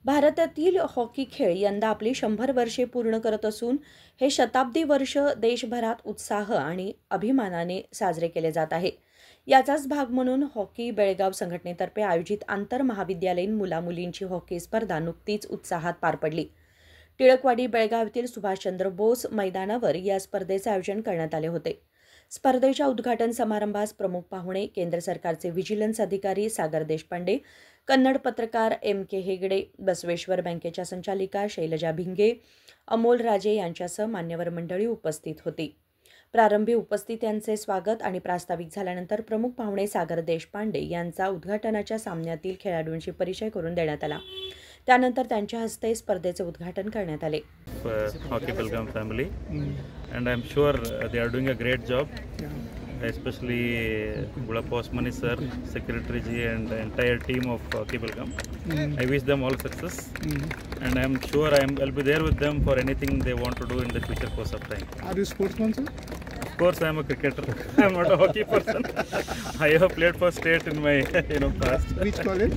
भारतातील हॉकी खेळ यंदा आपली 100 वर्षे पूर्ण करत असून हे शताब्दी वर्ष देशभरात उत्साह आणि अभिमानाने साजरे केले जात आहे. याचाच भाग म्हणून हॉकी बेळगाव संघटनेतर्फे आयोजित आंतरमहाविद्यालयीन मुलामुलींची हॉकी स्पर्धा नुकतीच उत्साहात पार पडली. टिळकवाडी बेळगाव येथील सुभाषचंद्र बोस मैदानावर या स्पर्धेचे आयोजन करण्यात आले होते. स्पर्धेच्या उद्घाटन समारंभास प्रमुख पाहुणे केंद्र सरकारचे व्हिजिलन्स अधिकारी सागर देशपांडे, कन्नड पत्रकार M.K. हेगडे, बसवेश्वर बँकेच्या संचालिका शैलजा भिंगे, अमोल राजे यांच्यासह मान्यवर मंडळी उपस्थित होती. प्रारंभी उपस्थितांचे स्वागत आणि प्रास्ताविक झाल्यानंतर प्रमुख पाहुणे सागर देशपांडे यांचा उद्घाटनाच्या सामन्यातील खेळाडूंशी परिचय करून देण्यात आला. त्यानंतर त्यांच्या हस्ते स्पर्धेचे उद्घाटन करण्यात आले. Hockey Belgaum family, and I'm sure they are doing a great job, especially Gulap Osmani sir, secretary ji, and the entire team of Hockey Belgaum. I wish them all success, and I'm sure I'll be there with them for anything they want to do in the future course of time. Are you sportsman, sir? Of course, I'm a cricketer. I'm not a hockey person. I have played for state in my past. Which college?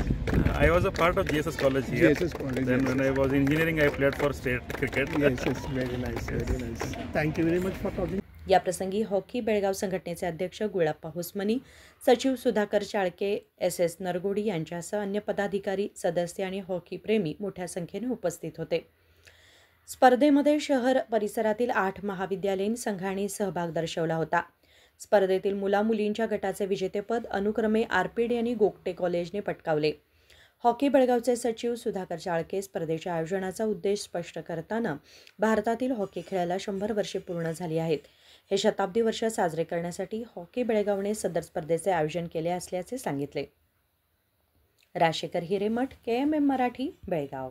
I was a part of GSS college here. GSS college. Then when I was in engineering, I played for state cricket. Yes, very nice, very nice. Thank you very much for talking. या प्रसंगी hockey Belgaum संघटनेचे अध्यक्ष गुळप्पा हुसमनी, सचिव Sudhakar Chalke, SS नरगोडी यांच्यासह अन्य पदाधिकारी, सदस्य आणि हॉकी प्रेमी मोठ्या संख्येने उपस्थित होते. स्पर्धेमध्ये शहर परिसरातील 8 महाविद्यालयीन संघांनी सहभाग दर्शवला होता. स्पर्धेतील मुलामुलींच्या गटाचे विजेतेपद अनुक्रमे RPD आणि गोगटे कॉलेजने पटकावले. हॉकी बेळगावचे सचिव सुधाकर चाळके स्पर्धेच्या आयोजनाचा उद्देश स्पष्ट करताना भारतातील हॉकी खेळाला 100 वर्षे पूर्ण झाली आहेत. हे शताब्दी वर्ष साजरे करण्यासाठी हॉकी बेळगावने सदर स्पर्धेचे आयोजन केले असल्याचे सांगितले. राजेकर हिरेमठ, KMM मराठी, बेळगाव.